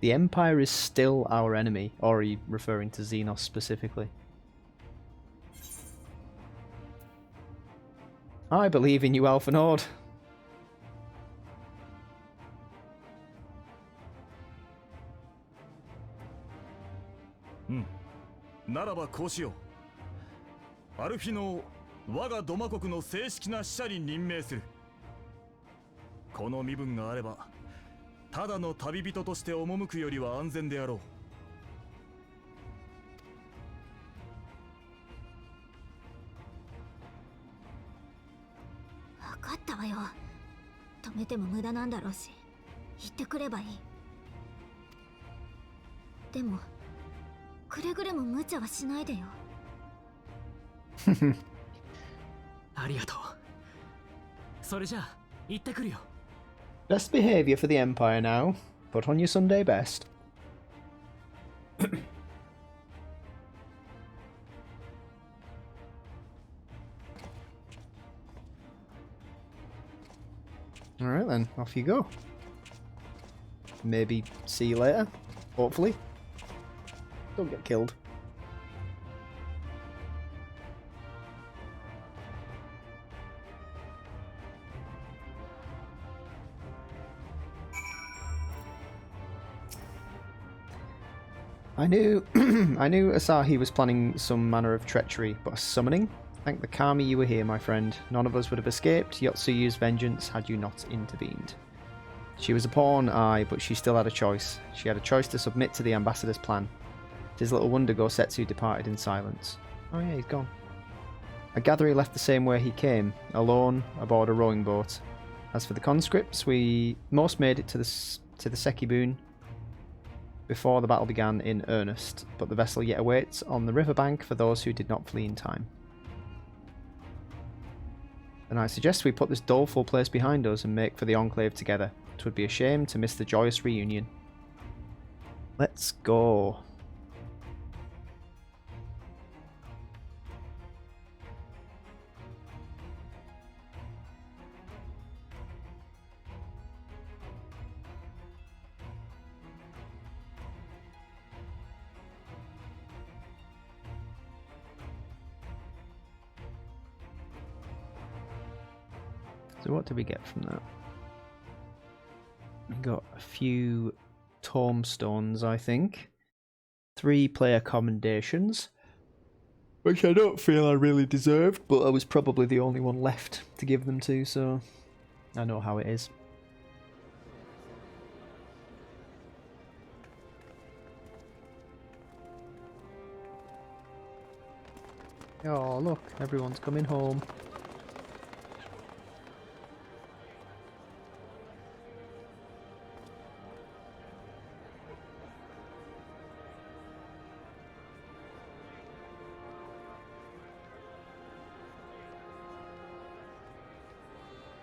The Empire is still our enemy, or are you referring to Xenos specifically? I believe in you, Alpha Nord. ならばこうしよう。アルフィノを我がドマ国の正式な使者に任命する。この身分があればただの旅人として赴くよりは安全であろう。分かったわよ。止めても無駄なんだろうし、言ってくればいい。でもくれぐれも無茶はしないでよ。ありがとう。それじゃあ行ってくるよ。 Best behaviour for the Empire now. Put on your Sunday best. Alright then, off you go. Maybe see you later. Hopefully. Don't get killed. I knew Asahi was planning some manner of treachery, but a summoning? Thank the Kami you were here, my friend. None of us would have escaped Yotsuyu's vengeance had you not intervened. She was a pawn, aye, but she still had a choice. She had a choice to submit to the ambassador's plan. It is little wonder Gosetsu departed in silence. Oh yeah, he's gone. I gather he left the same way he came, alone, aboard a rowing boat. As for the conscripts, most made it to the Sekibun before the battle began in earnest, but the vessel yet awaits on the riverbank for those who did not flee in time. And I suggest we put this doleful place behind us and make for the Enclave together. 'Twould be a shame to miss the joyous reunion. Let's go. So what did we get from that? We got a few tombstones, I think. 3 player commendations, which I don't feel I really deserved, but I was probably the only one left to give them to, so I know how it is. Oh look, everyone's coming home.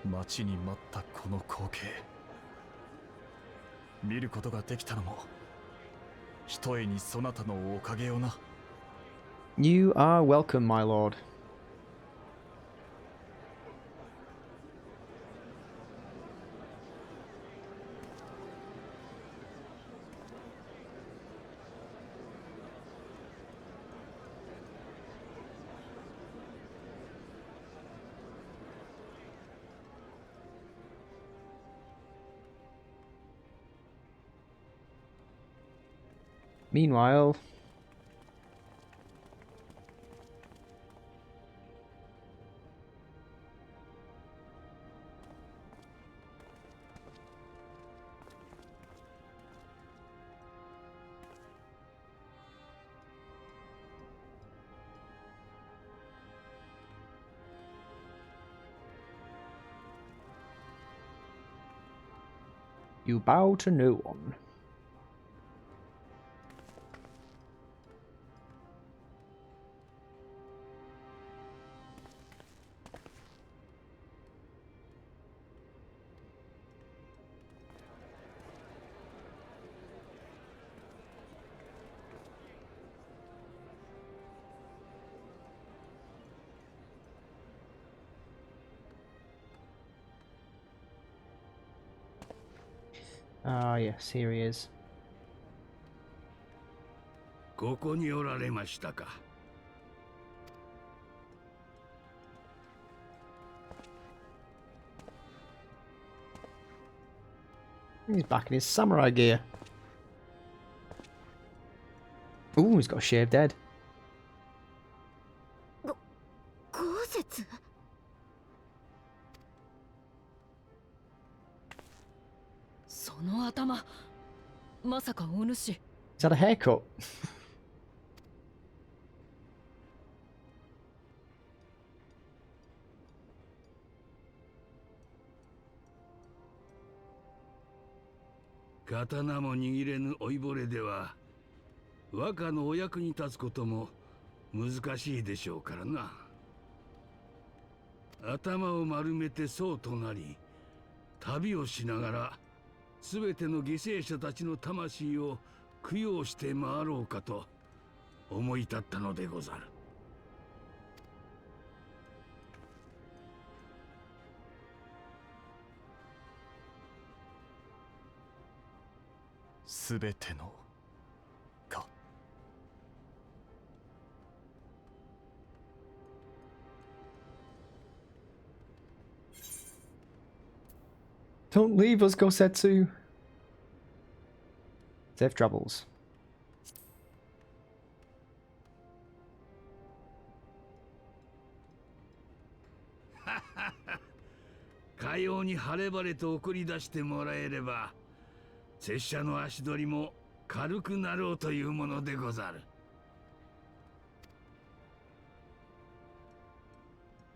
う。待ちに待ったこの光景。見ることができたのも、ひとえにそなたのおかげよな。You are welcome, my lord. Meanwhile, you bow to no one. Ah, yes, here he is. ここにおられましたか。He's back in his samurai gear. Ooh, he's got a shaved head. 豪雪。その頭、まさかお主。 He's had a haircut. 刀も握れぬ老いぼれでは和歌のお役に立つことも難しいでしょうからな。頭を丸めて僧となり旅をしながら全ての犠牲者たちの魂を供養して回ろうかと思い立ったのでござる。すべてのか。 Don't leave us, Gosetsu. Safe travels. かように晴れ晴れと送り出してもらえれば拙者の足取りも軽くなろうというものでござる。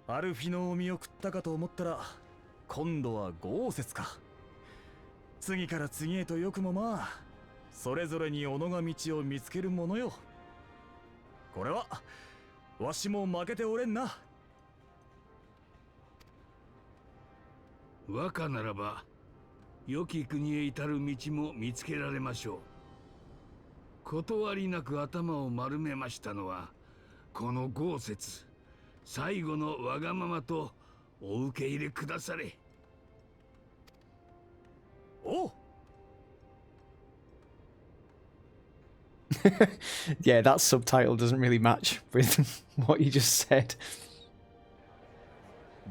アルフィノを見送ったかと思ったら今度は豪雪か。次から次へとよくもまあそれぞれに己が道を見つけるものよ。これはわしも負けておれんな。和歌ならば良き国へ至る道も見つけられましょう。断りなく頭を丸めましたのはこの豪雪最後のわがままとお受け入れくだされ。おう。 Yeah, that subtitle doesn't really match with what you just said.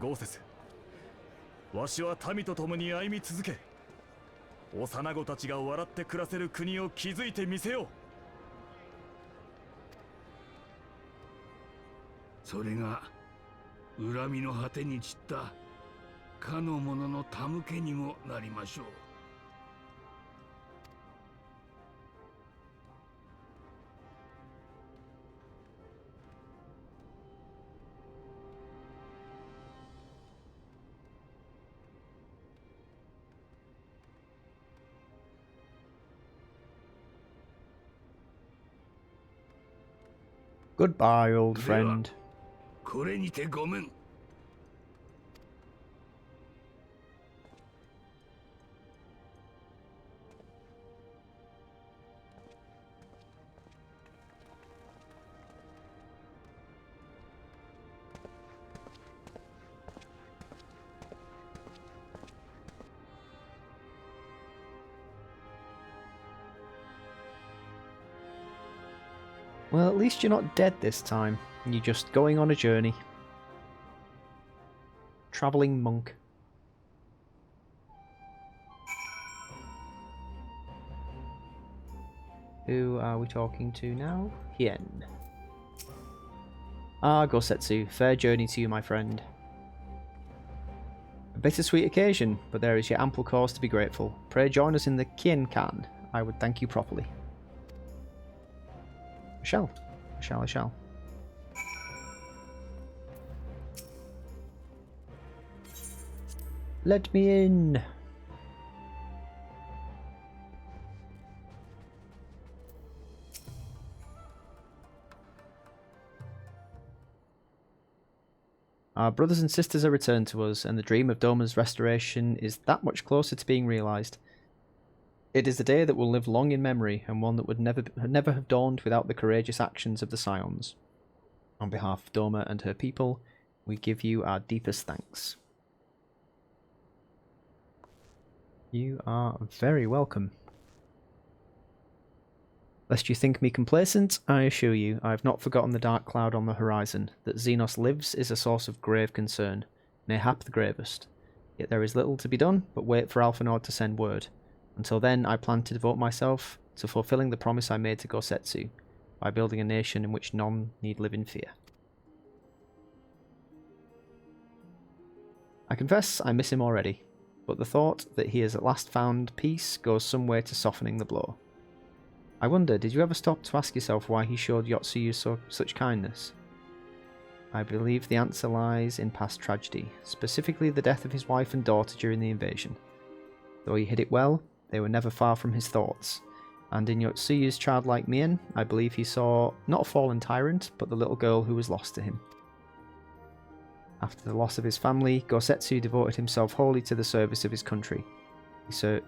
豪雪、わしは民と共に歩み続け、幼子たちが笑って暮らせる国を築いてみせよう。それが恨みの果てに散ったかの者の手向けにもなりましょう。Goodbye, old friend. これにてごめん。Well, at least you're not dead this time. You're just going on a journey. Travelling monk. Who are we talking to now? Hien. Ah, Gosetsu, fair journey to you, my friend. A bittersweet occasion, but there is yet ample cause to be grateful. Pray join us in the Kien-kan. I would thank you properly. I shall. I shall. Let me in. Our brothers and sisters are returned to us, and the dream of Doma's restoration is that much closer to being realised. It is a day that will live long in memory, and one that would never have dawned without the courageous actions of the Scions. On behalf of Doma and her people, we give you our deepest thanks. You are very welcome. Lest you think me complacent, I assure you, I have not forgotten the dark cloud on the horizon. That Xenos lives is a source of grave concern, mayhap the gravest. Yet there is little to be done but wait for Alpha Nord to send word. Until then, I plan to devote myself to fulfilling the promise I made to Gosetsu, by building a nation in which none need live in fear. I confess I miss him already, but the thought that he has at last found peace goes some way to softening the blow. I wonder, did you ever stop to ask yourself why he showed Yotsuyu such kindness? I believe the answer lies in past tragedy, specifically the death of his wife and daughter during the invasion. Though he hid it well, they were never far from his thoughts, and in Yotsuyu's childlike mien, I believe he saw not a fallen tyrant, but the little girl who was lost to him. After the loss of his family, Gosetsu devoted himself wholly to the service of his country.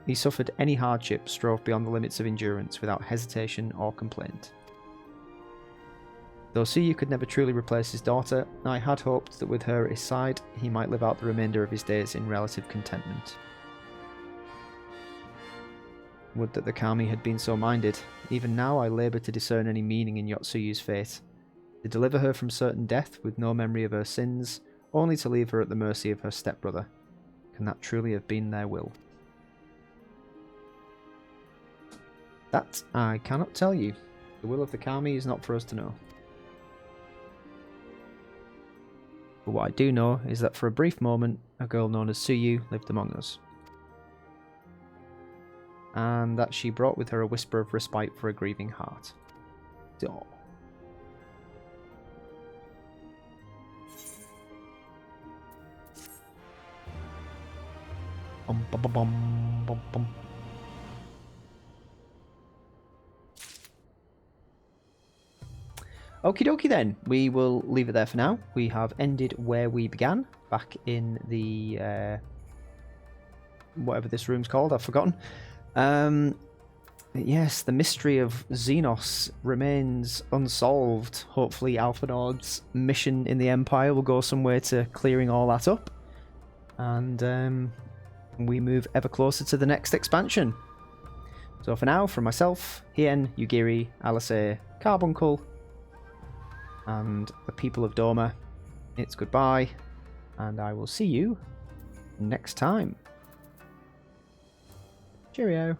He suffered any hardship, strove beyond the limits of endurance without hesitation or complaint. Though Tsuyu could never truly replace his daughter, I had hoped that with her at his side, he might live out the remainder of his days in relative contentment. Would that the Kami had been so minded. Even now I labour to discern any meaning in Yotsuyu's fate. To deliver her from certain death with no memory of her sins, only to leave her at the mercy of her stepbrother. Can that truly have been their will? That I cannot tell you. The will of the Kami is not for us to know. But what I do know is that for a brief moment, a girl known as Tsuyu lived among us. And that she brought with her a whisper of respite for a grieving heart. Oh. Bum, bum, bum, bum, bum, bum. Okie dokie then, we will leave it there for now. We have ended where we began, back in the, whatever this room's called, I've forgotten. Yes, the mystery of Xenos remains unsolved. Hopefully Alpha Nord's mission in the Empire will go some way to clearing all that up. And we move ever closer to the next expansion. So for now, from myself, Hien, Yugiri, Alice, Carbuncle, and the people of Doma, it's goodbye, and I will see you next time. Cheerio.